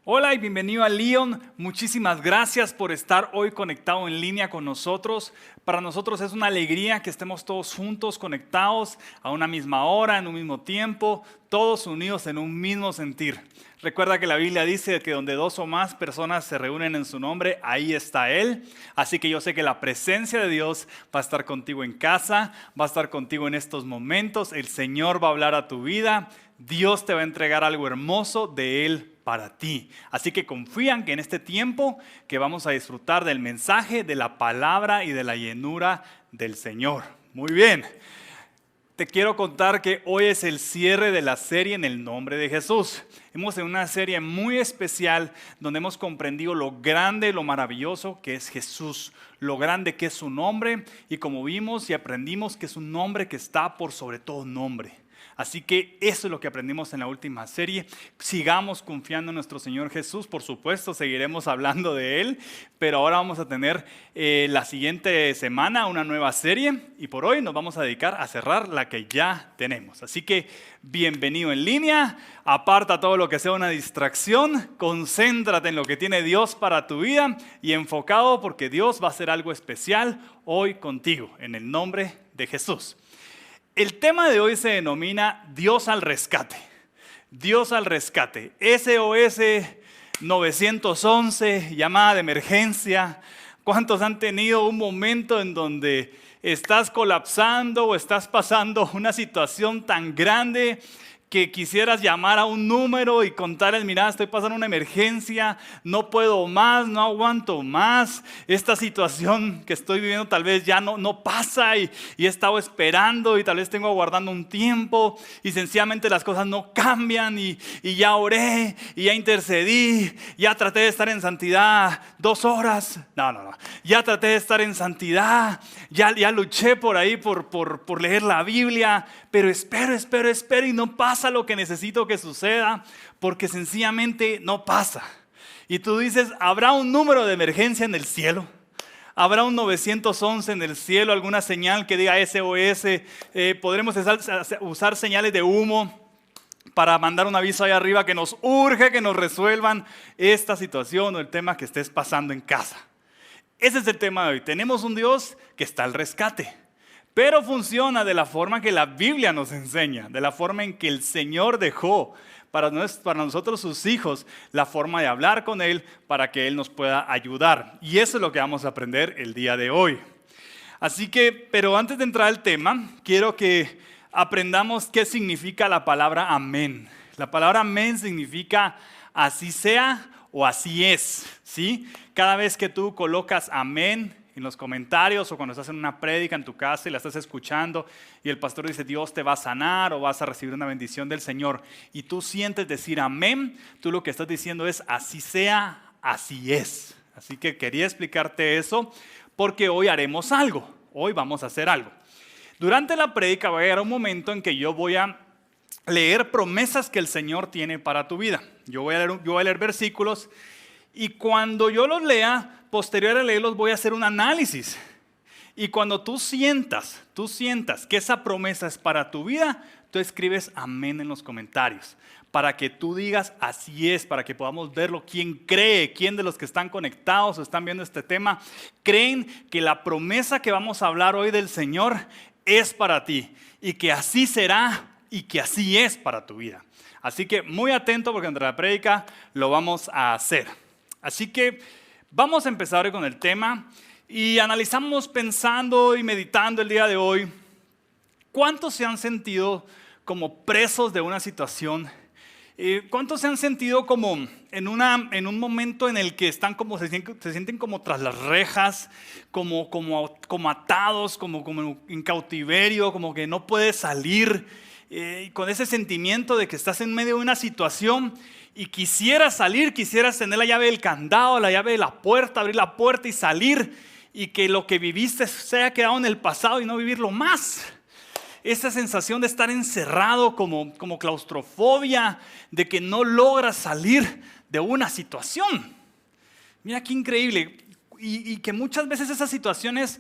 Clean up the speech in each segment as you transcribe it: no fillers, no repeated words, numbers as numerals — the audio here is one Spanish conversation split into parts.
Hola y bienvenido a Lyon. Muchísimas gracias por estar hoy conectado en línea con nosotros. Para nosotros es una alegría que estemos todos juntos, conectados a una misma hora, en un mismo tiempo, todos unidos en un mismo sentir. Recuerda que la Biblia dice que donde dos o más personas se reúnen en su nombre, ahí está Él. Así que yo sé que la presencia de Dios va a estar contigo en casa, va a estar contigo en estos momentos. El Señor va a hablar a tu vida. Dios te va a entregar algo hermoso de Él para ti. Así que confían que en este tiempo que vamos a disfrutar del mensaje, de la palabra y de la llenura del Señor. Muy bien. Te quiero contar que hoy es el cierre de la serie en el nombre de Jesús. Hemos en una serie muy especial donde hemos comprendido lo grande, lo maravilloso que es Jesús, lo grande que es su nombre y como vimos y aprendimos que es un nombre que está por sobre todo nombre. Así que eso es lo que aprendimos en la última serie. Sigamos confiando en nuestro Señor Jesús, por supuesto, seguiremos hablando de Él, pero ahora vamos a tener la siguiente semana una nueva serie y por hoy nos vamos a dedicar a cerrar la que ya tenemos. Así que bienvenido en línea, aparta todo lo que sea una distracción, concéntrate en lo que tiene Dios para tu vida y enfocado porque Dios va a hacer algo especial hoy contigo, en el nombre de Jesús. El tema de hoy se denomina Dios al rescate. Dios al rescate. SOS 911, llamada de emergencia. ¿Cuántos han tenido un momento en donde estás colapsando o estás pasando una situación tan grande que quisieras llamar a un número y contarles, mira, estoy pasando una emergencia, no puedo más, no aguanto más, esta situación que estoy viviendo tal vez ya no pasa y he estado esperando y tal vez tengo aguardando un tiempo y sencillamente las cosas no cambian y ya oré y ya intercedí, ya traté de estar en santidad 2 horas, ya traté de estar en santidad, ya luché por ahí por leer la Biblia, pero espero y no pasa lo que necesito que suceda porque sencillamente no pasa. Y tú dices, ¿habrá un número de emergencia en el cielo? ¿Habrá un 911 en el cielo? ¿Alguna señal que diga SOS? ¿Podremos usar señales de humo para mandar un aviso ahí arriba que nos urge que nos resuelvan esta situación o el tema que estés pasando en casa? Ese es el tema de hoy. Tenemos un Dios que está al rescate. Pero funciona de la forma que la Biblia nos enseña, de la forma en que el Señor dejó para nosotros sus hijos, la forma de hablar con Él para que Él nos pueda ayudar. Y eso es lo que vamos a aprender el día de hoy. Así que, pero antes de entrar al tema, quiero que aprendamos qué significa la palabra amén. La palabra amén significa así sea o así es, ¿sí? Cada vez que tú colocas amén en los comentarios o cuando estás en una prédica en tu casa y la estás escuchando y el pastor dice Dios te va a sanar o vas a recibir una bendición del Señor y tú sientes decir amén, tú lo que estás diciendo es así sea, así es. Así que quería explicarte eso porque hoy haremos algo, hoy vamos a hacer algo. Durante la prédica va a llegar un momento en que yo voy a leer promesas que el Señor tiene para tu vida. Yo voy a leer versículos y cuando yo los lea, posterior a leerlos voy a hacer un análisis. Y cuando tú sientas que esa promesa es para tu vida, tú escribes amén en los comentarios. Para que tú digas así es, para que podamos verlo. ¿Quién cree? ¿Quién de los que están conectados o están viendo este tema creen que la promesa que vamos a hablar hoy del Señor es para ti? Y que así será y que así es para tu vida. Así que muy atento porque entre la prédica lo vamos a hacer. Así que vamos a empezar hoy con el tema y analizamos pensando y meditando el día de hoy. ¿Cuántos se han sentido como presos de una situación? ¿Cuántos se han sentido como en un momento en el que están como se sienten como tras las rejas, como atados, como en cautiverio, como que no puedes salir, con ese sentimiento de que estás en medio de una situación y quisieras salir, quisieras tener la llave del candado, la llave de la puerta, abrir la puerta y salir y que lo que viviste se haya quedado en el pasado y no vivirlo más? Esa sensación de estar encerrado como claustrofobia, de que no logras salir de una situación. Mira qué increíble. y que muchas veces esas situaciones,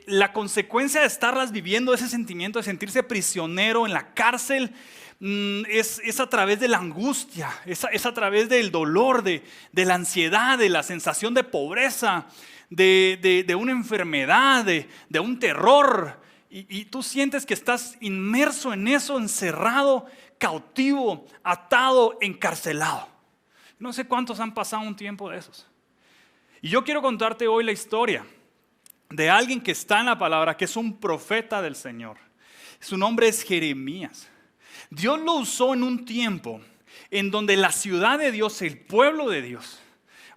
la consecuencia de estarlas viviendo, ese sentimiento de sentirse prisionero en la cárcel, es a través de la angustia, es a través del dolor, de la ansiedad, de la sensación de pobreza, de una enfermedad, de un terror. Y tú sientes que estás inmerso en eso, encerrado, cautivo, atado, encarcelado. No sé cuántos han pasado un tiempo de esos. Y yo quiero contarte hoy la historia de alguien que está en la palabra, que es un profeta del Señor. Su nombre es Jeremías. Dios lo usó en un tiempo en donde la ciudad de Dios, el pueblo de Dios,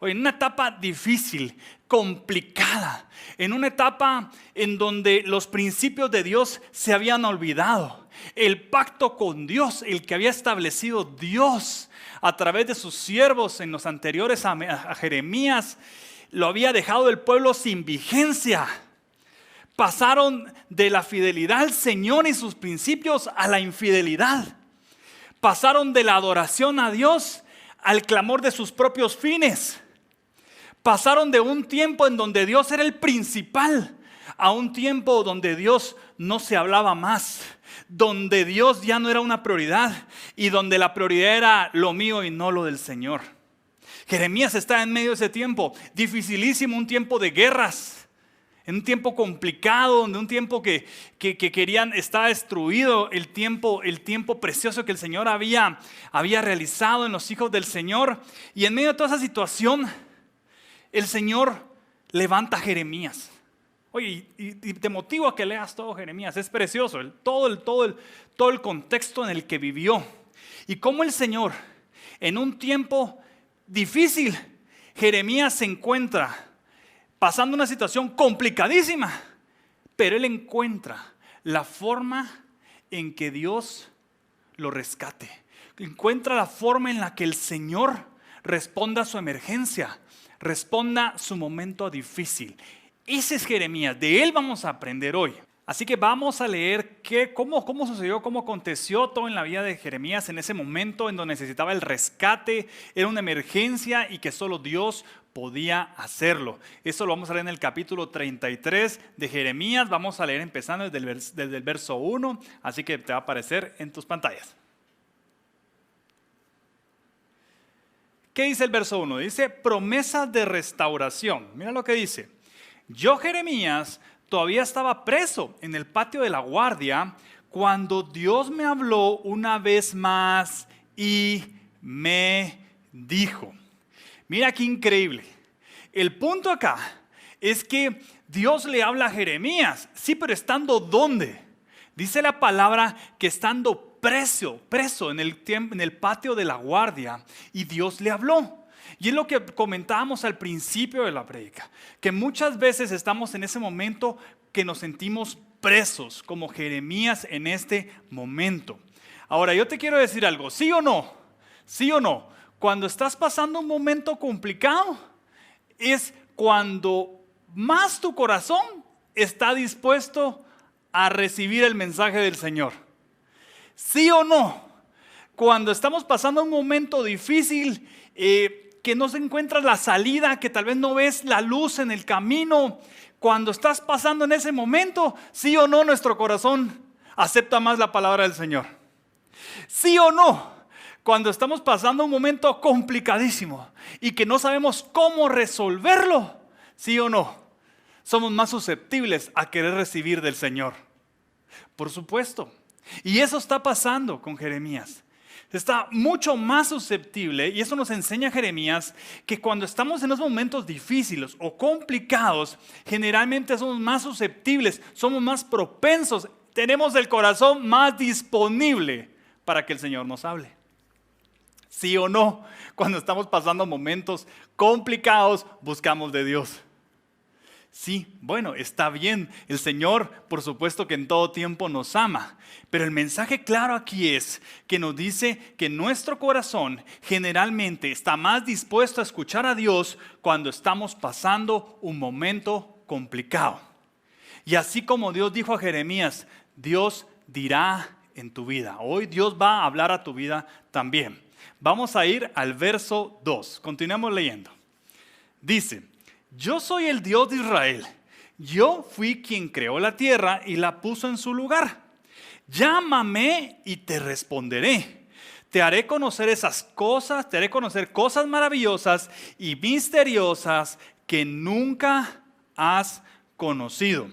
en una etapa difícil, complicada, en una etapa en donde los principios de Dios se habían olvidado. El pacto con Dios, el que había establecido Dios a través de sus siervos en los anteriores a Jeremías, lo había dejado el pueblo sin vigencia. Pasaron de la fidelidad al Señor y sus principios a la infidelidad. Pasaron de la adoración a Dios al clamor de sus propios fines. Pasaron de un tiempo en donde Dios era el principal a un tiempo donde Dios no se hablaba más, donde Dios ya no era una prioridad y donde la prioridad era lo mío y no lo del Señor. Jeremías está en medio de ese tiempo dificilísimo, un tiempo de guerras. En un tiempo complicado, en un tiempo que querían, estaba destruido el tiempo precioso que el Señor había realizado en los hijos del Señor. Y en medio de toda esa situación, el Señor levanta a Jeremías. Oye, y te motivo a que leas todo Jeremías, es precioso, todo el contexto en el que vivió. Y cómo el Señor, en un tiempo difícil, Jeremías se encuentra pasando una situación complicadísima, pero él encuentra la forma en que Dios lo rescate. Encuentra la forma en la que el Señor responda a su emergencia, responda a su momento difícil. Ese es Jeremías, de él vamos a aprender hoy. Así que vamos a leer cómo sucedió, cómo aconteció todo en la vida de Jeremías en ese momento en donde necesitaba el rescate, era una emergencia y que solo Dios podía hacerlo. Eso lo vamos a leer en el capítulo 33 de Jeremías. Vamos a leer empezando desde el verso 1, así que te va a aparecer en tus pantallas. ¿Qué dice el verso 1? Dice promesas de restauración. Mira lo que dice. Yo, Jeremías, todavía estaba preso en el patio de la guardia cuando Dios me habló una vez más y me dijo. Mira qué increíble. El punto acá es que Dios le habla a Jeremías. Sí, pero estando ¿dónde? Dice la palabra que estando preso en el patio de la guardia, y Dios le habló. Y es lo que comentábamos al principio de la prédica, que muchas veces estamos en ese momento que nos sentimos presos, como Jeremías en este momento. Ahora, yo te quiero decir algo, ¿sí o no? ¿Sí o no? Cuando estás pasando un momento complicado, es cuando más tu corazón está dispuesto a recibir el mensaje del Señor. ¿Sí o no? Cuando estamos pasando un momento difícil, que no se encuentra la salida, que tal vez no ves la luz en el camino, cuando estás pasando en ese momento, ¿sí o no nuestro corazón acepta más la palabra del Señor? ¿Sí o no? Cuando estamos pasando un momento complicadísimo y que no sabemos cómo resolverlo, ¿sí o no? Somos más susceptibles a querer recibir del Señor. Por supuesto. Y eso está pasando con Jeremías. Está mucho más susceptible, y eso nos enseña Jeremías, que cuando estamos en los momentos difíciles o complicados, generalmente somos más susceptibles, somos más propensos, tenemos el corazón más disponible para que el Señor nos hable. ¿Sí o no? Cuando estamos pasando momentos complicados, buscamos de Dios. Sí, bueno, está bien. El Señor, por supuesto que en todo tiempo nos ama. Pero el mensaje claro aquí es que nos dice que nuestro corazón generalmente está más dispuesto a escuchar a Dios cuando estamos pasando un momento complicado. Y así como Dios dijo a Jeremías, Dios dirá en tu vida. Hoy Dios va a hablar a tu vida también. Vamos a ir al verso 2. Continuamos leyendo. Dice, yo soy el Dios de Israel. Yo fui quien creó la tierra y la puso en su lugar. Llámame y te responderé. Te haré conocer esas cosas, te haré conocer cosas maravillosas y misteriosas que nunca has conocido.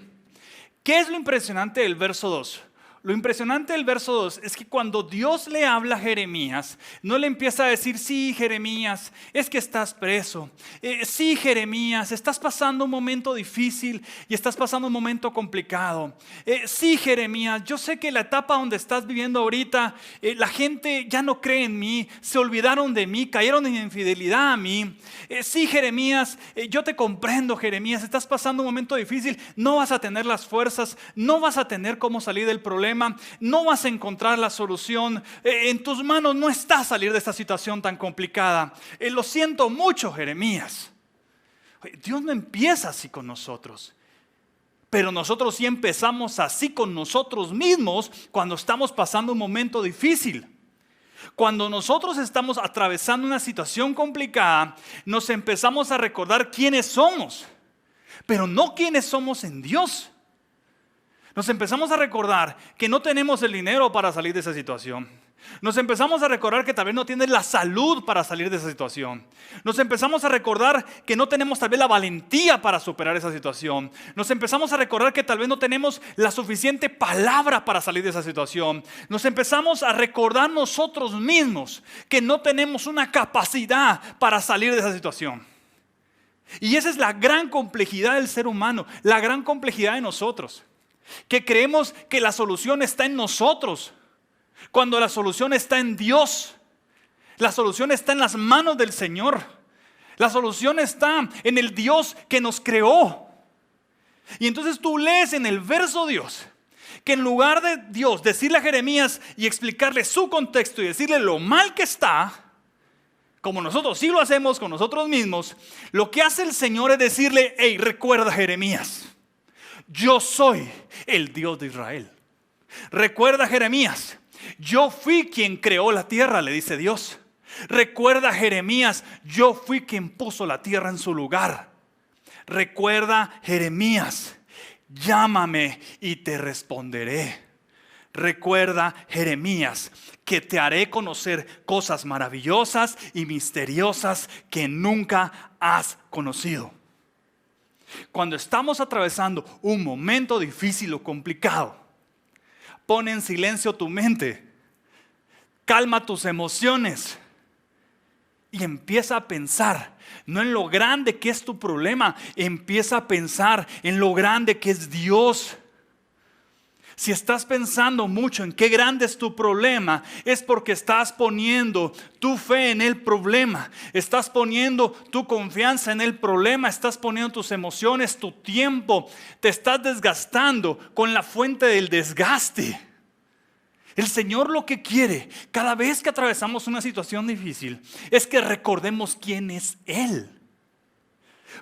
¿Qué es lo impresionante del verso 2? Lo impresionante del verso 2 es que cuando Dios le habla a Jeremías, no le empieza a decir, sí, Jeremías, es que estás preso. Sí, Jeremías, estás pasando un momento difícil y estás pasando un momento complicado. Sí, Jeremías, yo sé que la etapa donde estás viviendo ahorita, la gente ya no cree en mí, se olvidaron de mí, cayeron en infidelidad a mí. Sí, Jeremías, yo te comprendo, Jeremías, estás pasando un momento difícil, no vas a tener las fuerzas, no vas a tener cómo salir del problema. No vas a encontrar la solución. En tus manos no está salir de esta situación tan complicada. Lo siento mucho, Jeremías. Dios no empieza así con nosotros. Pero nosotros sí empezamos así con nosotros mismos cuando estamos pasando un momento difícil. Cuando nosotros estamos atravesando una situación complicada, nos empezamos a recordar quiénes somos, pero no quiénes somos en Dios. Nos empezamos a recordar que no tenemos el dinero para salir de esa situación. Nos empezamos a recordar que tal vez no tienes la salud para salir de esa situación. Nos empezamos a recordar que no tenemos tal vez la valentía para superar esa situación. Nos empezamos a recordar que tal vez no tenemos la suficiente palabra para salir de esa situación. Nos empezamos a recordar nosotros mismos que no tenemos una capacidad para salir de esa situación. Y esa es la gran complejidad del ser humano, la gran complejidad de nosotros. Que creemos que la solución está en nosotros, cuando la solución está en Dios. La solución está en las manos del Señor. La solución está en el Dios que nos creó. Y entonces tú lees en el verso Dios que en lugar de Dios decirle a Jeremías y explicarle su contexto y decirle lo mal que está, como nosotros sí lo hacemos con nosotros mismos, lo que hace el Señor es decirle, hey, recuerda, Jeremías, yo soy el Dios de Israel. Recuerda, Jeremías, yo fui quien creó la tierra, le dice Dios. Recuerda, Jeremías, yo fui quien puso la tierra en su lugar. Recuerda, Jeremías, llámame y te responderé. Recuerda, Jeremías, que te haré conocer cosas maravillosas y misteriosas que nunca has conocido. Cuando estamos atravesando un momento difícil o complicado, pon en silencio tu mente, calma tus emociones y empieza a pensar, no en lo grande que es tu problema, empieza a pensar en lo grande que es Dios. Si estás pensando mucho en qué grande es tu problema, es porque estás poniendo tu fe en el problema. Estás poniendo tu confianza en el problema. Estás poniendo tus emociones, tu tiempo. Te estás desgastando con la fuente del desgaste. El Señor lo que quiere cada vez que atravesamos una situación difícil es que recordemos quién es Él.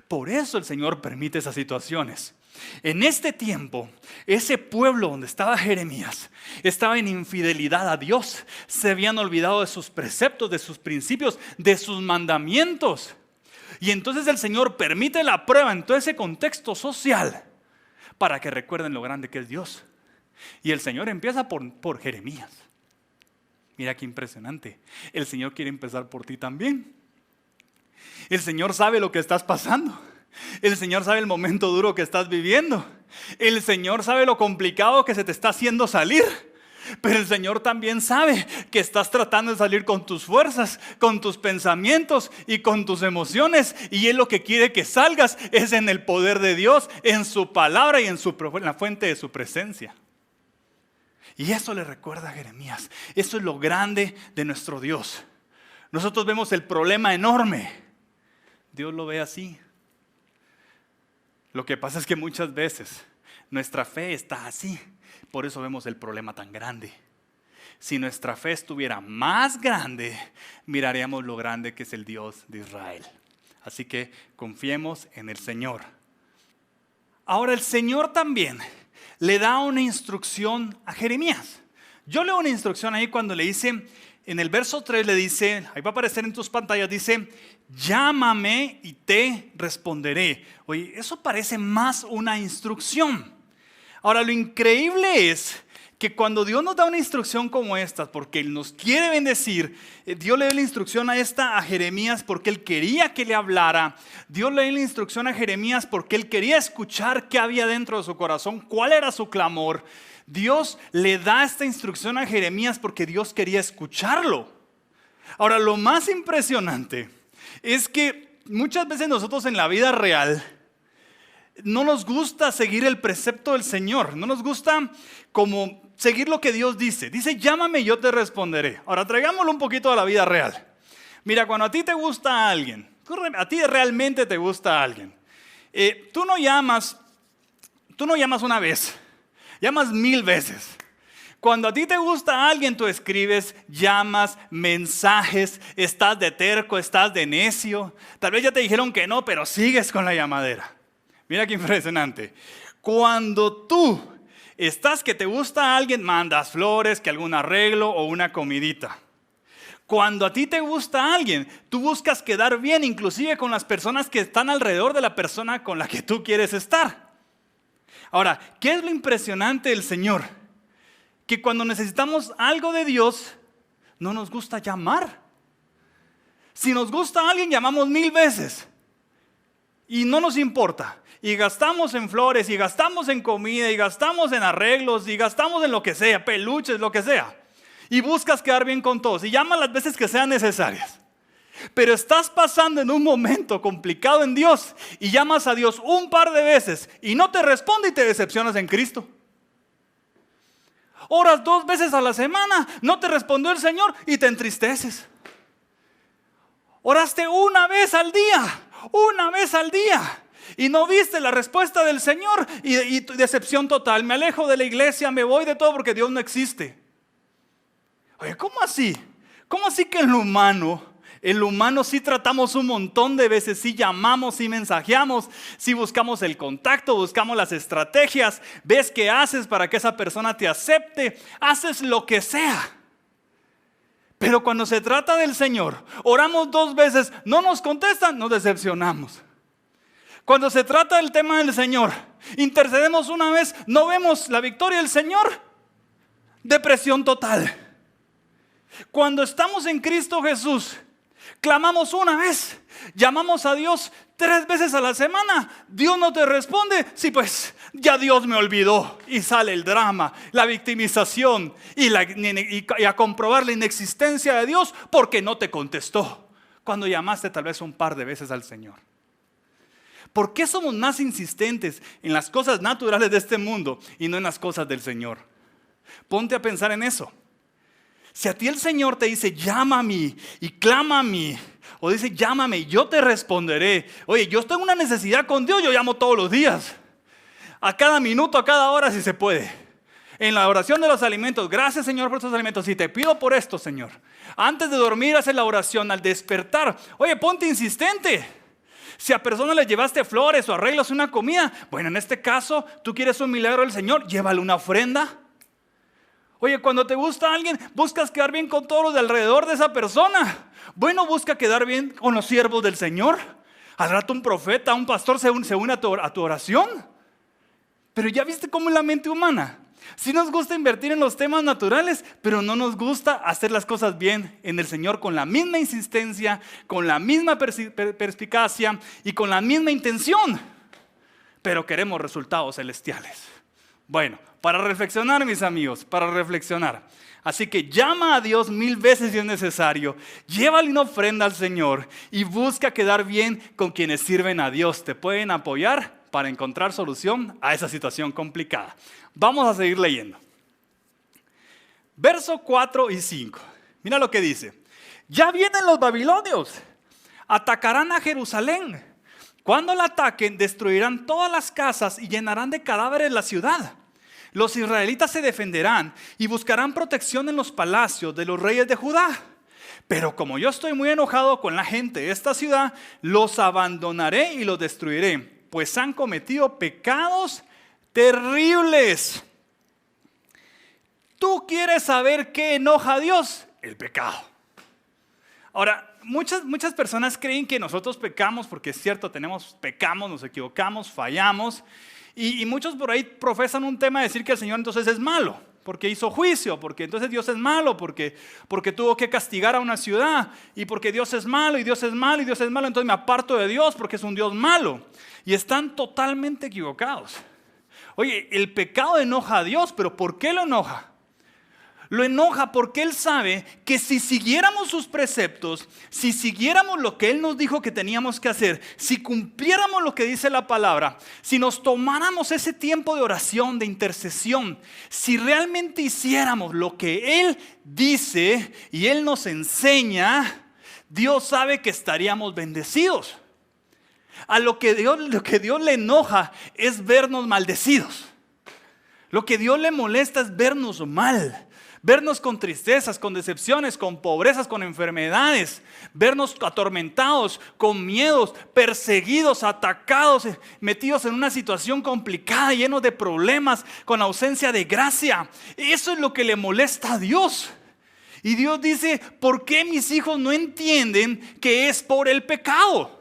Por eso el Señor permite esas situaciones. En este tiempo, ese pueblo donde estaba Jeremías estaba en infidelidad a Dios. Se habían olvidado de sus preceptos, de sus principios, de sus mandamientos. Y entonces el Señor permite la prueba en todo ese contexto social para que recuerden lo grande que es Dios. Y el Señor empieza por Jeremías. Mira qué impresionante. El Señor quiere empezar por ti también. El Señor sabe lo que estás pasando. El Señor sabe el momento duro que estás viviendo. El Señor sabe lo complicado que se te está haciendo salir. Pero el Señor también sabe que estás tratando de salir con tus fuerzas, con tus pensamientos y con tus emociones. Y Él lo que quiere que salgas es en el poder de Dios, en su palabra y en la fuente de su presencia. Y eso le recuerda a Jeremías. Eso es lo grande de nuestro Dios. Nosotros vemos el problema enorme. Dios lo ve así. Lo que pasa es que muchas veces nuestra fe está así. Por eso vemos el problema tan grande. Si nuestra fe estuviera más grande, miraríamos lo grande que es el Dios de Israel. Así que confiemos en el Señor. Ahora el Señor también le da una instrucción a Jeremías. Yo leo una instrucción ahí cuando le dice, en el verso 3 le dice, ahí va a aparecer en tus pantallas, dice, llámame y te responderé. Oye, eso parece más una instrucción. Ahora, lo increíble es que cuando Dios nos da una instrucción como esta, porque Él nos quiere bendecir, Dios le dio la instrucción a Jeremías porque Él quería que le hablara. Dios le dio la instrucción a Jeremías porque Él quería escuchar qué había dentro de su corazón, cuál era su clamor. Dios le da esta instrucción a Jeremías porque Dios quería escucharlo. Ahora, lo más impresionante es que muchas veces nosotros en la vida real no nos gusta seguir el precepto del Señor, no nos gusta como seguir lo que Dios dice. Dice, llámame y yo te responderé. Ahora, traigámoslo un poquito a la vida real. Mira, cuando a ti te gusta a alguien, a ti realmente te gusta a alguien, tú no llamas una vez, llamas 1000 veces. Cuando a ti te gusta a alguien, tú escribes, llamas, mensajes, estás de terco, estás de necio. Tal vez ya te dijeron que no, pero sigues con la llamadera. Mira qué impresionante. Cuando tú estás que te gusta a alguien, mandas flores, que algún arreglo o una comidita. Cuando a ti te gusta a alguien, tú buscas quedar bien, inclusive con las personas que están alrededor de la persona con la que tú quieres estar. Ahora, ¿qué es lo impresionante del Señor? Que cuando necesitamos algo de Dios, no nos gusta llamar. Si nos gusta a alguien, llamamos 1000 veces. Y no nos importa. Y gastamos en flores, y gastamos en comida, y gastamos en arreglos, y gastamos en lo que sea, peluches, lo que sea. Y buscas quedar bien con todos. Y llamas las veces que sean necesarias. Pero estás pasando en un momento complicado en Dios y llamas a Dios un par de veces y no te responde y te decepcionas en Cristo. Oras 2 veces a la semana, no te respondió el Señor y te entristeces. Oraste una vez al día y no viste la respuesta del Señor y decepción total. Me alejo de la iglesia, me voy de todo porque Dios no existe. Oye, ¿cómo así? ¿Cómo así que en lo humano sí tratamos un montón de veces, sí llamamos, sí mensajeamos, sí buscamos el contacto, buscamos las estrategias, ves qué haces para que esa persona te acepte, haces lo que sea? Pero cuando se trata del Señor, oramos 2 veces, no nos contestan, nos decepcionamos. Cuando se trata del tema del Señor, intercedemos una vez, no vemos la victoria del Señor, depresión total. Cuando estamos en Cristo Jesús, clamamos una vez, llamamos a Dios 3 veces a la semana, Dios no te responde, sí, pues ya Dios me olvidó y sale el drama, la victimización y a comprobar la inexistencia de Dios porque no te contestó cuando llamaste tal vez un par de veces al Señor. ¿Por qué somos más insistentes en las cosas naturales de este mundo y no en las cosas del Señor? Ponte a pensar en eso. Si a ti el Señor te dice, llama a mí y clama a mí, o dice, llámame y yo te responderé. Oye, yo tengo una necesidad con Dios, yo llamo todos los días. A cada minuto, a cada hora, si se puede. En la oración de los alimentos, gracias Señor por estos alimentos y te pido por esto, Señor. Antes de dormir, haces la oración, al despertar. Oye, ponte insistente. Si a personas les llevaste flores o arreglos una comida, bueno, en este caso, tú quieres un milagro del Señor, llévale una ofrenda. Oye, cuando te gusta alguien, buscas quedar bien con todos los de alrededor de esa persona. Bueno, busca quedar bien con los siervos del Señor. Al rato un profeta, un pastor se une a tu oración. Pero ya viste cómo es la mente humana. Sí nos gusta invertir en los temas naturales, pero no nos gusta hacer las cosas bien en el Señor con la misma insistencia, con la misma perspicacia y con la misma intención. Pero queremos resultados celestiales. Bueno, para reflexionar, mis amigos, para reflexionar. Así que llama a Dios 1000 veces si es necesario. Llévale una ofrenda al Señor y busca quedar bien con quienes sirven a Dios. Te pueden apoyar para encontrar solución a esa situación complicada. Vamos a seguir leyendo. Verso 4 y 5. Mira lo que dice. Ya vienen los babilonios. Atacarán a Jerusalén. Cuando la ataquen, destruirán todas las casas y llenarán de cadáveres la ciudad. Los israelitas se defenderán y buscarán protección en los palacios de los reyes de Judá. Pero como yo estoy muy enojado con la gente de esta ciudad, los abandonaré y los destruiré, pues han cometido pecados terribles. ¿Tú quieres saber qué enoja a Dios? el pecado. Ahora, muchas personas creen que nosotros pecamos porque es cierto, pecamos, nos equivocamos, fallamos. Y muchos por ahí profesan un tema de decir que el Señor entonces es malo, porque hizo juicio, porque entonces Dios es malo, porque tuvo que castigar a una ciudad, y porque Dios es malo, y Dios es malo, y Dios es malo, entonces me aparto de Dios porque es un Dios malo. Y están totalmente equivocados. Oye, el pecado enoja a Dios, pero ¿por qué lo enoja? Lo enoja porque Él sabe que si siguiéramos sus preceptos, si siguiéramos lo que Él nos dijo que teníamos que hacer, si cumpliéramos lo que dice la palabra, si nos tomáramos ese tiempo de oración, de intercesión, si realmente hiciéramos lo que Él dice y Él nos enseña, Dios sabe que estaríamos bendecidos. A lo que Dios le enoja es vernos maldecidos. Lo que Dios le molesta es vernos mal. Vernos con tristezas, con decepciones, con pobrezas, con enfermedades. Vernos atormentados, con miedos, perseguidos, atacados, metidos en una situación complicada, llenos de problemas, con ausencia de gracia. Eso es lo que le molesta a Dios. Y Dios dice, ¿por qué mis hijos no entienden que es por el pecado?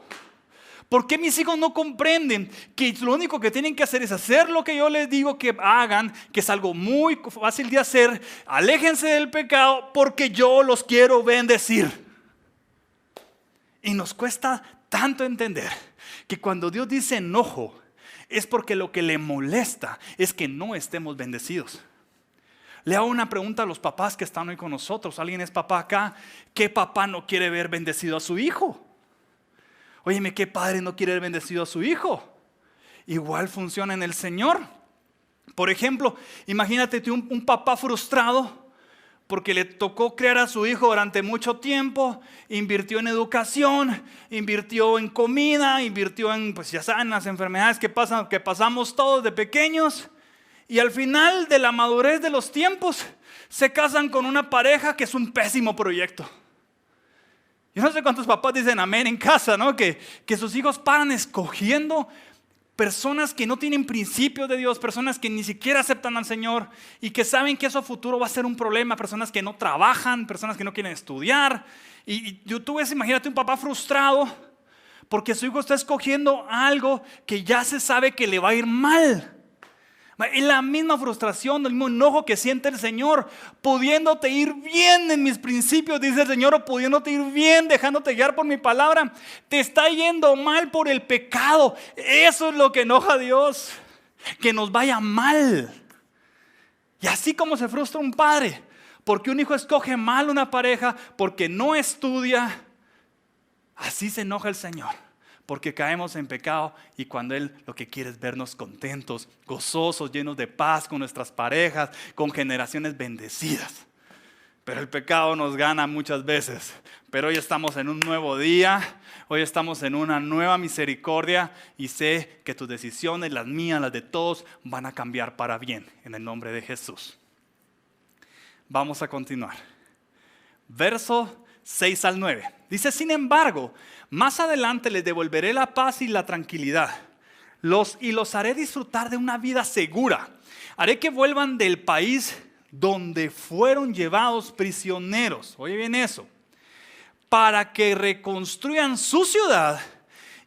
¿Por qué mis hijos no comprenden que lo único que tienen que hacer es hacer lo que yo les digo que hagan, que es algo muy fácil de hacer? Aléjense del pecado porque yo los quiero bendecir. Y nos cuesta tanto entender que cuando Dios dice enojo, es porque lo que le molesta es que no estemos bendecidos. Le hago una pregunta a los papás que están hoy con nosotros. ¿Alguien es papá acá? ¿Qué papá no quiere ver bendecido a su hijo? Óyeme, ¿qué padre no quiere ver bendecido a su hijo? Igual funciona en el Señor. Por ejemplo, imagínate tú un papá frustrado porque le tocó criar a su hijo durante mucho tiempo, invirtió en educación, invirtió en comida, invirtió en, pues ya saben, las enfermedades que pasamos todos de pequeños, y al final de la madurez de los tiempos se casan con una pareja que es un pésimo proyecto. Yo no sé cuántos papás dicen amén en casa, ¿no? Que sus hijos paran escogiendo personas que no tienen principios de Dios, personas que ni siquiera aceptan al Señor y que saben que eso a futuro va a ser un problema, personas que no trabajan, personas que no quieren estudiar. Y tú ves, imagínate un papá frustrado porque su hijo está escogiendo algo que ya se sabe que le va a ir mal. Es la misma frustración, el mismo enojo que siente el Señor, pudiéndote ir bien en mis principios, dice el Señor, o pudiéndote ir bien, dejándote guiar por mi palabra, te está yendo mal por el pecado. Eso es lo que enoja a Dios, que nos vaya mal. Y así como se frustra un padre, porque un hijo escoge mal una pareja, porque no estudia, así se enoja el Señor. Porque caemos en pecado y cuando Él lo que quiere es vernos contentos, gozosos, llenos de paz con nuestras parejas, con generaciones bendecidas. Pero el pecado nos gana muchas veces. Pero hoy estamos en un nuevo día, hoy estamos en una nueva misericordia y sé que tus decisiones, las mías, las de todos, van a cambiar para bien en el nombre de Jesús. Vamos a continuar. Verso 6 al 9. Dice, sin embargo, más adelante les devolveré la paz y la tranquilidad. Los haré disfrutar de una vida segura. Haré que vuelvan del país donde fueron llevados prisioneros. Oye bien eso. Para que reconstruyan su ciudad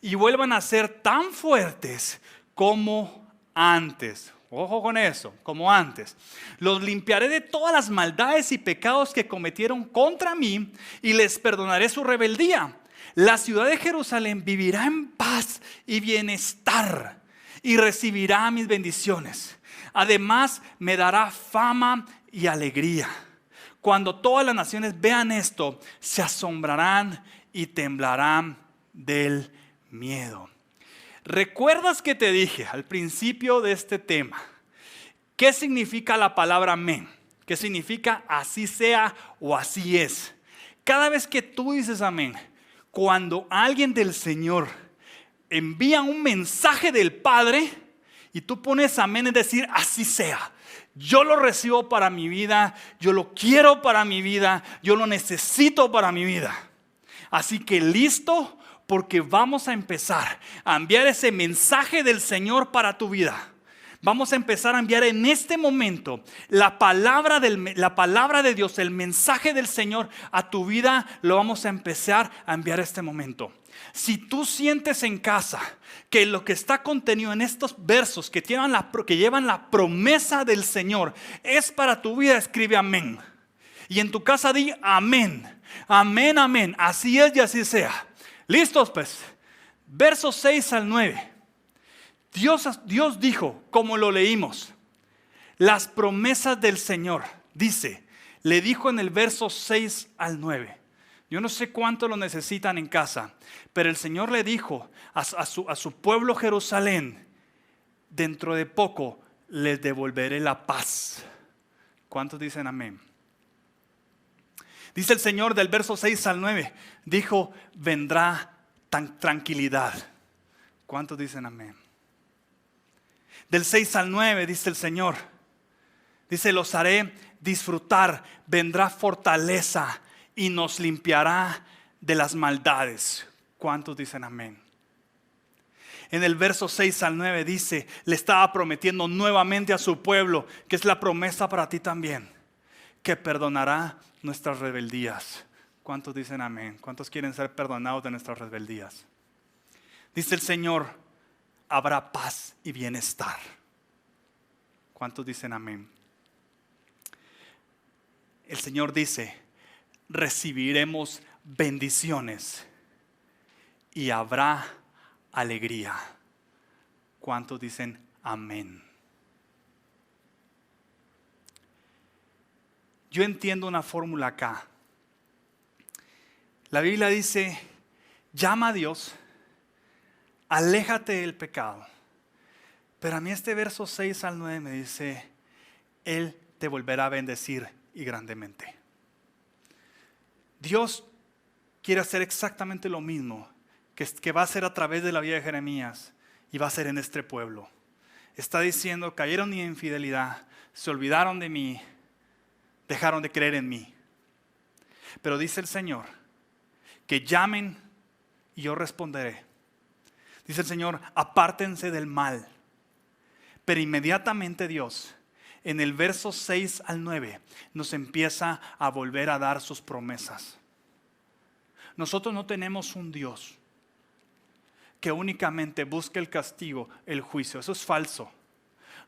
y vuelvan a ser tan fuertes como antes. Ojo con eso, como antes. Los limpiaré de todas las maldades y pecados que cometieron contra mí y les perdonaré su rebeldía. La ciudad de Jerusalén vivirá en paz y bienestar y recibirá mis bendiciones. Además, me dará fama y alegría. Cuando todas las naciones vean esto, se asombrarán y temblarán del miedo. ¿Recuerdas que te dije al principio de este tema qué significa la palabra amén? ¿Qué significa así sea o así es? Cada vez que tú dices amén, cuando alguien del Señor envía un mensaje del Padre y tú pones amén, es decir, así sea. Yo lo recibo para mi vida, yo lo quiero para mi vida, yo lo necesito para mi vida. Así que listo, porque vamos a empezar a enviar ese mensaje del Señor para tu vida. Vamos a empezar a enviar en este momento la palabra de Dios, el mensaje del Señor a tu vida. Lo vamos a empezar a enviar en este momento. Si tú sientes en casa que lo que está contenido en estos versos que llevan la promesa del Señor es para tu vida, escribe amén. Y en tu casa di amén, amén, amén. Así es y así sea. ¿Listos pues? Versos 6 al 9. Dios dijo, como lo leímos, las promesas del Señor, dice, le dijo en el verso 6 al 9. Yo no sé cuánto lo necesitan en casa, pero el Señor le dijo a su pueblo Jerusalén, dentro de poco les devolveré la paz. ¿Cuántos dicen amén? Dice el Señor del verso 6 al 9, dijo, vendrá tranquilidad. ¿Cuántos dicen amén? Del 6 al 9 dice el Señor, dice, los haré disfrutar, vendrá fortaleza y nos limpiará de las maldades. ¿Cuántos dicen amén? En el verso 6 al 9 dice, le estaba prometiendo nuevamente a su pueblo, que es la promesa para ti también, que perdonará nuestras rebeldías. ¿Cuántos dicen amén? ¿Cuántos quieren ser perdonados de nuestras rebeldías? Dice el Señor, habrá paz y bienestar. ¿Cuántos dicen amén? El Señor dice, recibiremos bendiciones y habrá alegría. ¿Cuántos dicen amén? Yo entiendo una fórmula acá. La Biblia dice, llama a Dios, aléjate del pecado. Pero a mí este verso 6 al 9 me dice, Él te volverá a bendecir y grandemente. Dios quiere hacer exactamente lo mismo que va a hacer a través de la vida de Jeremías y va a hacer en este pueblo. Está diciendo, cayeron en infidelidad, se olvidaron de mí, dejaron de creer en mí. Pero dice el Señor, que llamen y yo responderé. Dice el Señor, apártense del mal. Pero inmediatamente Dios, en el verso 6 al 9, nos empieza a volver a dar sus promesas. Nosotros no tenemos un Dios que únicamente busque el castigo, el juicio. Eso es falso.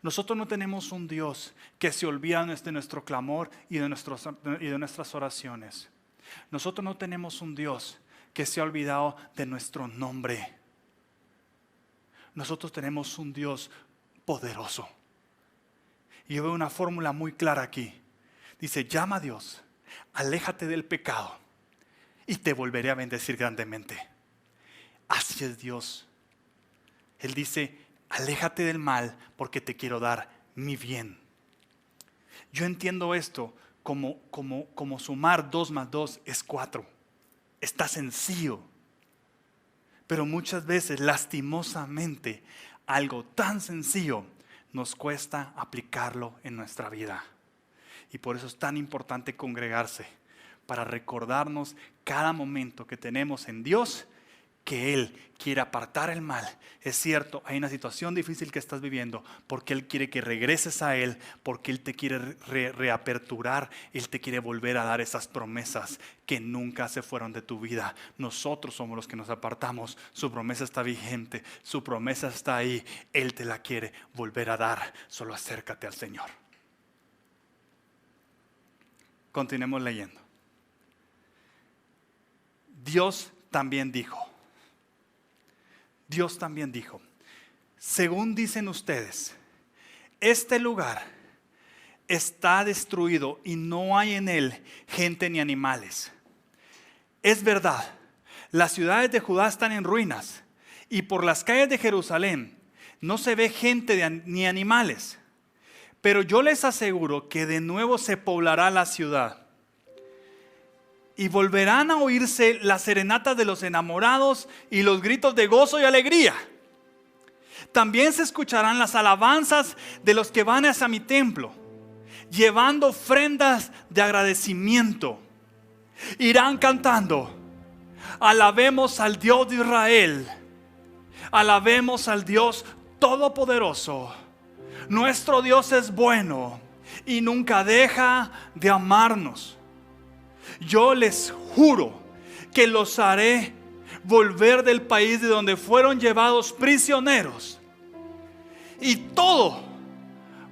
Nosotros no tenemos un Dios que se olvida de nuestro clamor y de nuestras oraciones. Nosotros no tenemos un Dios que se ha olvidado de nuestro nombre. Nosotros tenemos un Dios poderoso. Y yo veo una fórmula muy clara aquí. Dice, llama a Dios, aléjate del pecado y te volveré a bendecir grandemente. Así es Dios. Él dice, aléjate del mal porque te quiero dar mi bien. Yo entiendo esto como sumar 2 más 2 es 4. Está sencillo. Pero muchas veces, lastimosamente, algo tan sencillo nos cuesta aplicarlo en nuestra vida. Y por eso es tan importante congregarse, para recordarnos cada momento que tenemos en Dios, que Él quiere apartar el mal. Es cierto, hay una situación difícil que estás viviendo, porque Él quiere que regreses a Él, porque Él te quiere reaperturar, Él te quiere volver a dar esas promesas que nunca se fueron de tu vida. Nosotros somos los que nos apartamos, su promesa está vigente, su promesa está ahí, Él te la quiere volver a dar, solo acércate al Señor. Continuemos leyendo. Dios también dijo, según dicen ustedes, este lugar está destruido y no hay en él gente ni animales. Es verdad, las ciudades de Judá están en ruinas y por las calles de Jerusalén no se ve gente ni animales. Pero yo les aseguro que de nuevo se poblará la ciudad. Y volverán a oírse las serenatas de los enamorados y los gritos de gozo y alegría. También se escucharán las alabanzas de los que van hacia mi templo, llevando ofrendas de agradecimiento. Irán cantando, alabemos al Dios de Israel, alabemos al Dios Todopoderoso. Nuestro Dios es bueno y nunca deja de amarnos. Yo les juro que los haré volver del país de donde fueron llevados prisioneros, y todo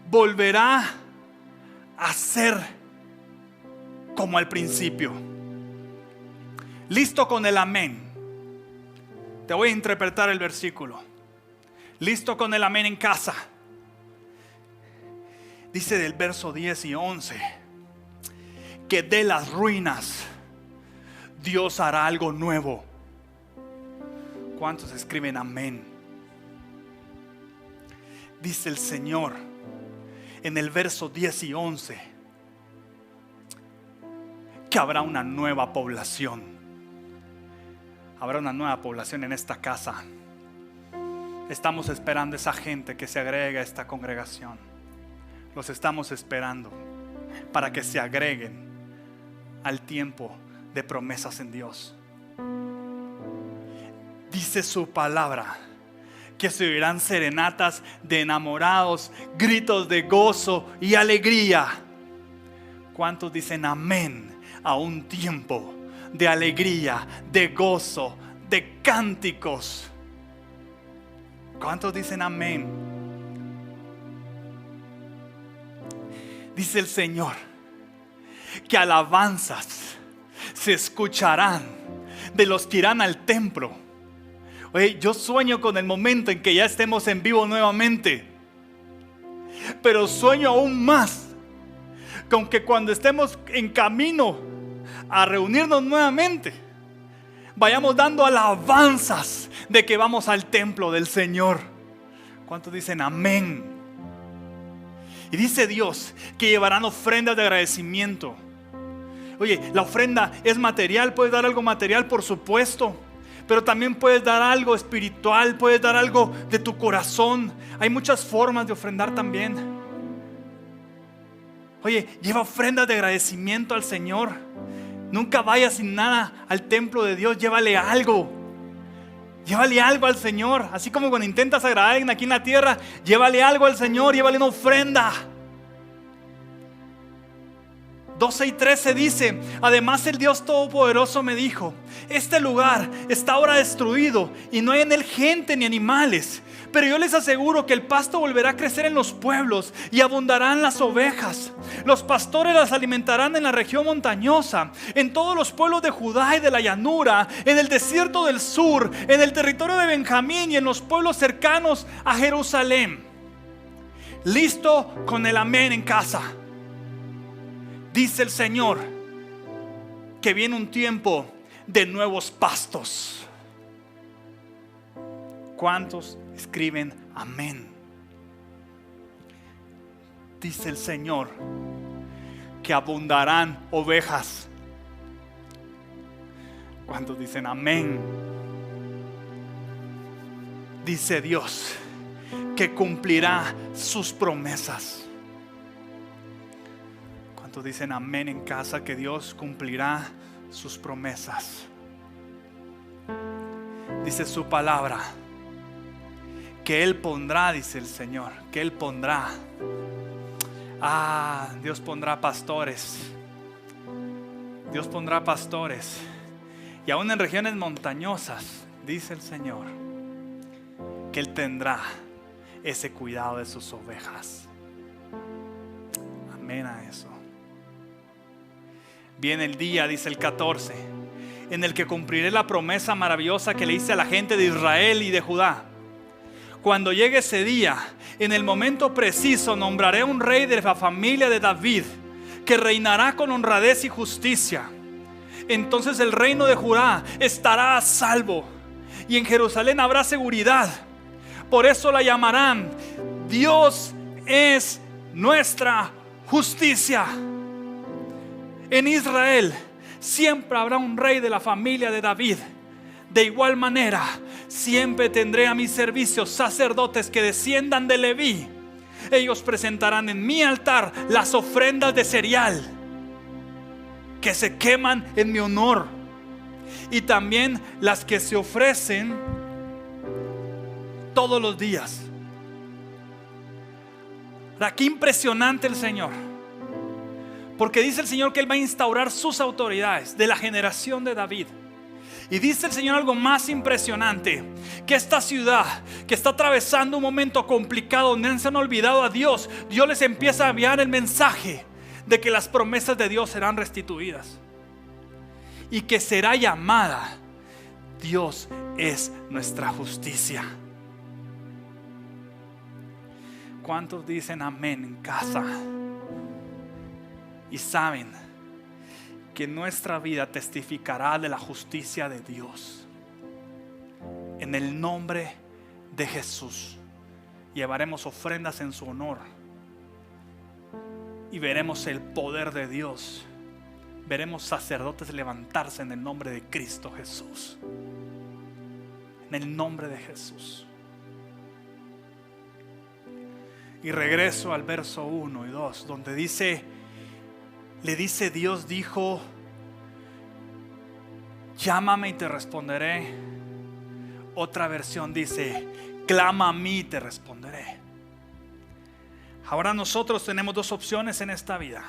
volverá a ser como al principio. Listo con el amén. Te voy a interpretar el versículo. Listo con el amén en casa. Dice del verso 10 y 11 que de las ruinas Dios hará algo nuevo. ¿Cuántos escriben amén? Dice el Señor en el verso 10 y 11 que habrá una nueva población. Habrá una nueva población en esta casa. Estamos esperando esa gente que se agregue a esta congregación. Los estamos esperando para que se agreguen al tiempo de promesas en Dios. Dice su palabra que se oirán serenatas de enamorados, gritos de gozo y alegría. ¿Cuántos dicen amén a un tiempo de alegría, de gozo, de cánticos? ¿Cuántos dicen amén? Dice el Señor que alabanzas se escucharán de los que irán al templo. Oye, yo sueño con el momento en que ya estemos en vivo nuevamente, pero sueño aún más con que cuando estemos en camino a reunirnos nuevamente, vayamos dando alabanzas de que vamos al templo del Señor. ¿Cuántos dicen amén? Y dice Dios que llevarán ofrendas de agradecimiento. Oye, la ofrenda es material. Puedes dar algo material, por supuesto, pero también puedes dar algo espiritual. Puedes dar algo de tu corazón. Hay muchas formas de ofrendar también. Oye, lleva ofrendas de agradecimiento al Señor. Nunca vayas sin nada al templo de Dios. Llévale algo. Llévale algo al Señor. Así como cuando intentas agradar a alguien aquí en la tierra, llévale algo al Señor. Llévale una ofrenda. 12 y 13 dice: además el Dios Todopoderoso me dijo: este lugar está ahora destruido y no hay en él gente ni animales, pero yo les aseguro que el pasto volverá a crecer en los pueblos y abundarán las ovejas. Los pastores las alimentarán en la región montañosa, en todos los pueblos de Judá y de la llanura, en el desierto del sur, en el territorio de Benjamín y en los pueblos cercanos a Jerusalén. Listo con el amén en casa. Dice el Señor que viene un tiempo de nuevos pastos. ¿Cuántos escriben amén? Dice el Señor que abundarán ovejas. ¿Cuántos dicen amén? Dice Dios que cumplirá sus promesas. ¿Cuántos dicen amén en casa? Que Dios cumplirá sus promesas. Dice su palabra que Él pondrá, dice el Señor, que Él pondrá. Dios pondrá pastores. Dios pondrá pastores. Y aún en regiones montañosas, dice el Señor, que Él tendrá ese cuidado de sus ovejas. Amén a eso. Viene el día, dice el 14, en el que cumpliré la promesa maravillosa que le hice a la gente de Israel y de Judá. Cuando llegue ese día, en el momento preciso nombraré un rey de la familia de David, que reinará con honradez y justicia. Entonces el reino de Judá estará a salvo y en Jerusalén habrá seguridad. Por eso la llamarán: Dios es nuestra justicia. En Israel siempre habrá un rey de la familia de David. De igual manera, siempre tendré a mis servicios sacerdotes que desciendan de Leví. Ellos presentarán en mi altar las ofrendas de cereal que se queman en mi honor, y también las que se ofrecen todos los días. Qué impresionante el Señor. Porque dice el Señor que Él va a instaurar sus autoridades de la generación de David. Y dice el Señor algo más impresionante, que esta ciudad que está atravesando un momento complicado, donde se han olvidado a Dios, Dios les empieza a enviar el mensaje de que las promesas de Dios serán restituidas y que será llamada: Dios es nuestra justicia. ¿Cuántos dicen amén en casa? Y saben que nuestra vida testificará de la justicia de Dios. En el nombre de Jesús llevaremos ofrendas en su honor y veremos el poder de Dios. Veremos sacerdotes levantarse en el nombre de Cristo Jesús. En el nombre de Jesús. Y regreso al verso 1 y 2, donde le dice Dios, dijo: llámame y te responderé. Otra versión dice: clama a mí y te responderé. Ahora nosotros tenemos dos opciones en esta vida.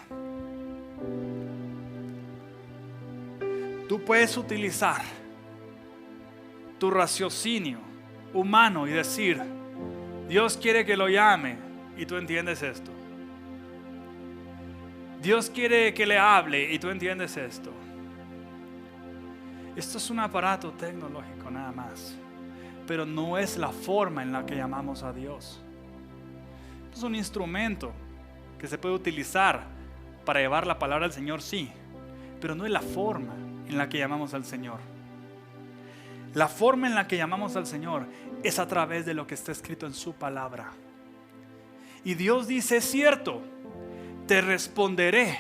Tú puedes utilizar tu raciocinio humano y decir: Dios quiere que lo llame, y tú entiendes esto. Dios quiere que le hable, y tú entiendes esto. Esto es un aparato tecnológico nada más, pero no es la forma en la que llamamos a Dios. Es un instrumento que se puede utilizar para llevar la palabra al Señor, sí, pero no es la forma en la que llamamos al Señor. La forma en la que llamamos al Señor es a través de lo que está escrito en su palabra. Y Dios dice: es cierto, te responderé.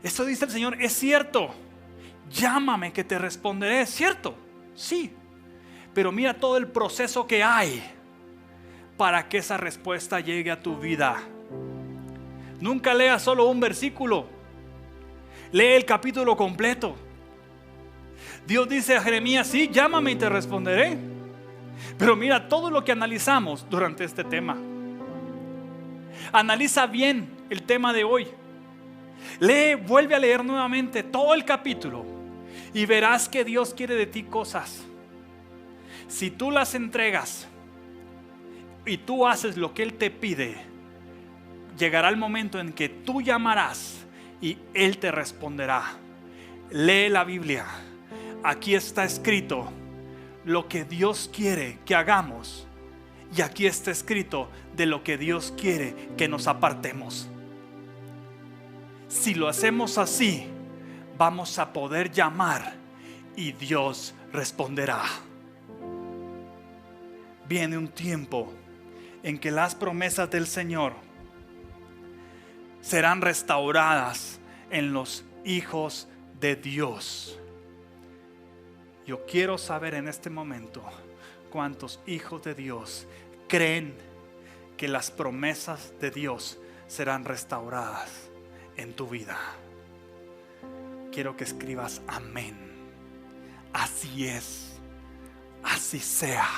Esto dice el Señor, es cierto. Llámame que te responderé. ¿Es cierto? Sí. Pero mira todo el proceso que hay para que esa respuesta llegue a tu vida. Nunca leas solo un versículo. Lee el capítulo completo. Dios dice a Jeremías: sí, llámame y te responderé. Pero mira todo lo que analizamos durante este tema. Analiza bien el tema de hoy. Vuelve a leer nuevamente todo el capítulo y verás que Dios quiere de ti cosas. Si tú las entregas y tú haces lo que Él te pide, llegará el momento en que tú llamarás y Él te responderá. Lee la Biblia. Aquí está escrito lo que Dios quiere que hagamos, y aquí está escrito de lo que Dios quiere que nos apartemos. Si lo hacemos así, vamos a poder llamar y Dios responderá. Viene un tiempo en que las promesas del Señor serán restauradas en los hijos de Dios. Yo quiero saber en este momento cuántos hijos de Dios creen que las promesas de Dios serán restauradas en tu vida. Quiero que escribas amén. Así es, así sea.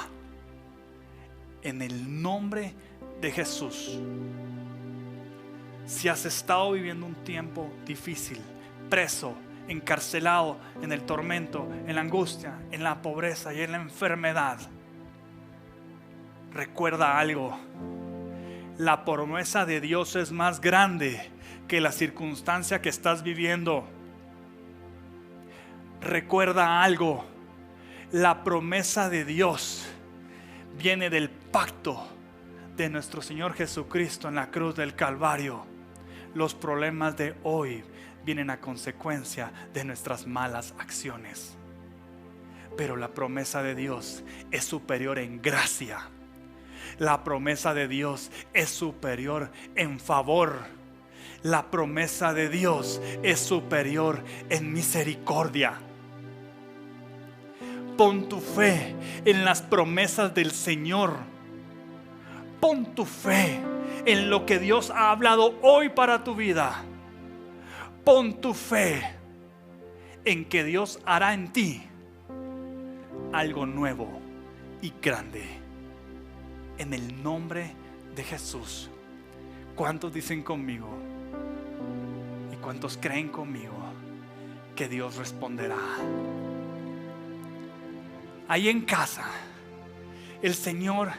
En el nombre de Jesús. Si has estado viviendo un tiempo difícil, preso, encarcelado en el tormento, en la angustia, en la pobreza y en la enfermedad, recuerda algo: la promesa de Dios es más grande que la circunstancia que estás viviendo. Recuerda algo: la promesa de Dios viene del pacto de nuestro Señor Jesucristo en la cruz del Calvario. Los problemas de hoy vienen a consecuencia de nuestras malas acciones, pero la promesa de Dios es superior en gracia. La promesa de Dios es superior en favor. La promesa de Dios es superior en misericordia. Pon tu fe en las promesas del Señor. Pon tu fe en lo que Dios ha hablado hoy para tu vida. Pon tu fe en que Dios hará en ti algo nuevo y grande. En el nombre de Jesús. ¿Cuántos dicen conmigo? ¿Y cuántos creen conmigo que Dios responderá? Ahí en casa, el Señor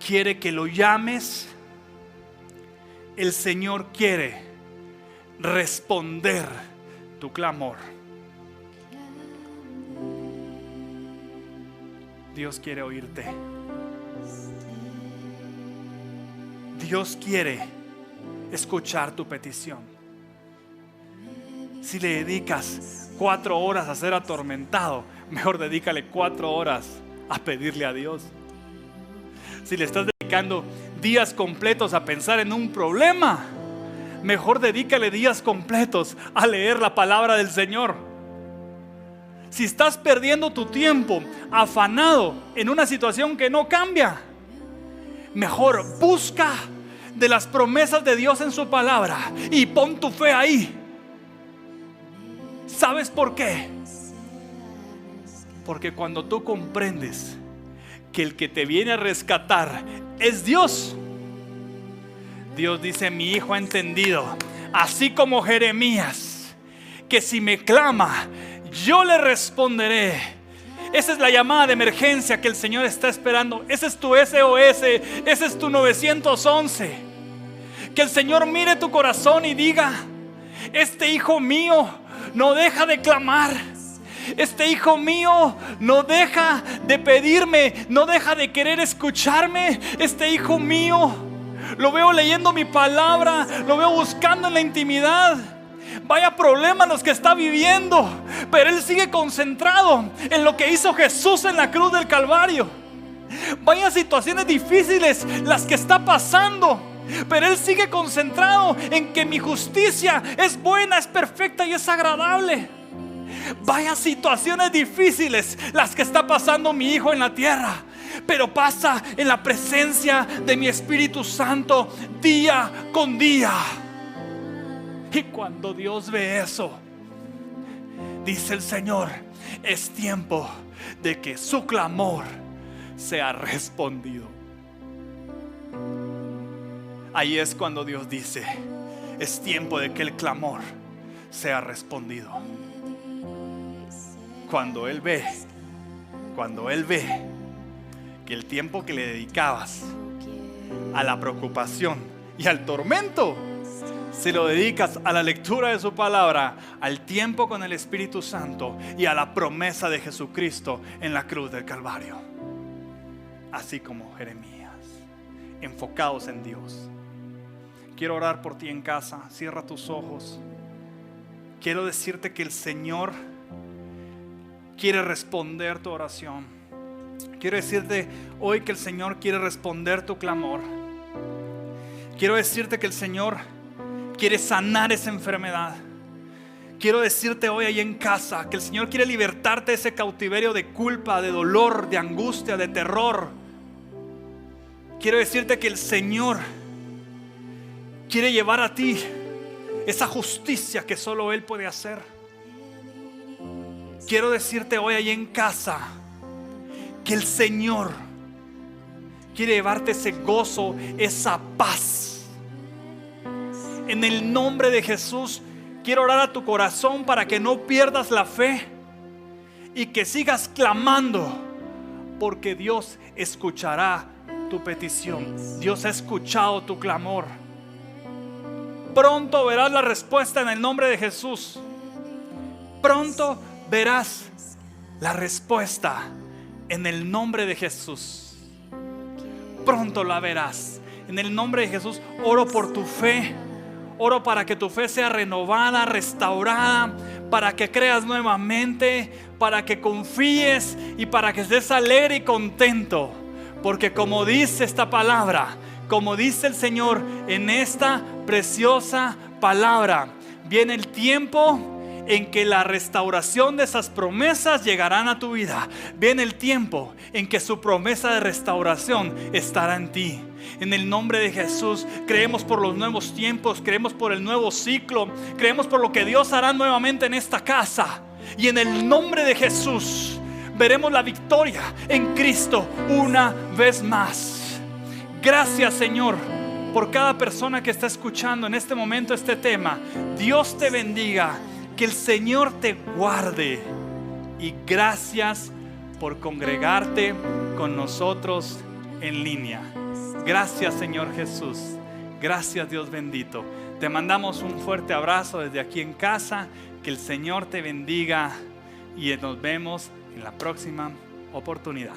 quiere que lo llames. El Señor quiere responder tu clamor. Dios quiere oírte. Dios quiere escuchar tu petición. Si le dedicas 4 horas a ser atormentado, mejor dedícale 4 horas a pedirle a Dios. Si le estás dedicando días completos a pensar en un problema, mejor dedícale días completos a leer la palabra del Señor. Si estás perdiendo tu tiempo afanado en una situación que no cambia, mejor busca de las promesas de Dios en su palabra y pon tu fe ahí. ¿Sabes por qué? Porque cuando tú comprendes que el que te viene a rescatar es Dios, Dios dice: mi hijo ha entendido, así como Jeremías, que si me clama, yo le responderé. Esa es la llamada de emergencia que el Señor está esperando. Ese es tu SOS, ese es tu 911. Que el Señor mire tu corazón y diga: este hijo mío no deja de clamar. Este hijo mío no deja de pedirme, no deja de querer escucharme. Este hijo mío lo veo leyendo mi palabra, lo veo buscando en la intimidad. Vaya problemas los que está viviendo, pero él sigue concentrado en lo que hizo Jesús en la cruz del Calvario. Vaya situaciones difíciles las que está pasando, pero él sigue concentrado en que mi justicia es buena, es perfecta y es agradable. Vaya situaciones difíciles las que está pasando mi hijo en la tierra, pero pasa en la presencia de mi Espíritu Santo día con día. Y cuando Dios ve eso, dice el Señor: es tiempo de que su clamor sea respondido. Ahí es cuando Dios dice: es tiempo de que el clamor sea respondido. Cuando Él ve que el tiempo que le dedicabas a la preocupación y al tormento, si lo dedicas a la lectura de su palabra, al tiempo con el Espíritu Santo y a la promesa de Jesucristo en la cruz del Calvario. Así como Jeremías, enfocados en Dios. Quiero orar por ti en casa. Cierra tus ojos. Quiero decirte que el Señor quiere responder tu oración. Quiero decirte hoy que el Señor quiere responder tu clamor. Quiero decirte que el Señor quiere sanar esa enfermedad. Quiero decirte hoy ahí en casa que el Señor quiere libertarte de ese cautiverio de culpa, de dolor, de angustia, de terror. Quiero decirte que el Señor quiere llevar a ti esa justicia que solo Él puede hacer. Quiero decirte hoy ahí en casa que el Señor quiere llevarte ese gozo, esa paz. En el nombre de Jesús quiero orar a tu corazón para que no pierdas la fe y que sigas clamando, porque Dios escuchará tu petición. Dios ha escuchado tu clamor. Pronto verás la respuesta en el nombre de Jesús. Pronto verás la respuesta en el nombre de Jesús. Pronto la verás en el nombre de Jesús. Oro por tu fe. Oro para que tu fe sea renovada, restaurada, para que creas nuevamente, para que confíes y para que estés alegre y contento. Porque como dice esta palabra, como dice el Señor en esta preciosa palabra, viene el tiempo en que la restauración de esas promesas llegarán a tu vida. Viene el tiempo en que su promesa de restauración estará en ti. En el nombre de Jesús creemos por los nuevos tiempos, creemos por el nuevo ciclo, creemos por lo que Dios hará nuevamente en esta casa. Y en el nombre de Jesús veremos la victoria en Cristo una vez más. Gracias, Señor, por cada persona que está escuchando en este momento este tema. Dios te bendiga, que el Señor te guarde y gracias por congregarte con nosotros en línea. Gracias, Señor Jesús. Gracias, Dios bendito. Te mandamos un fuerte abrazo desde aquí en casa. Que el Señor te bendiga y nos vemos en la próxima oportunidad.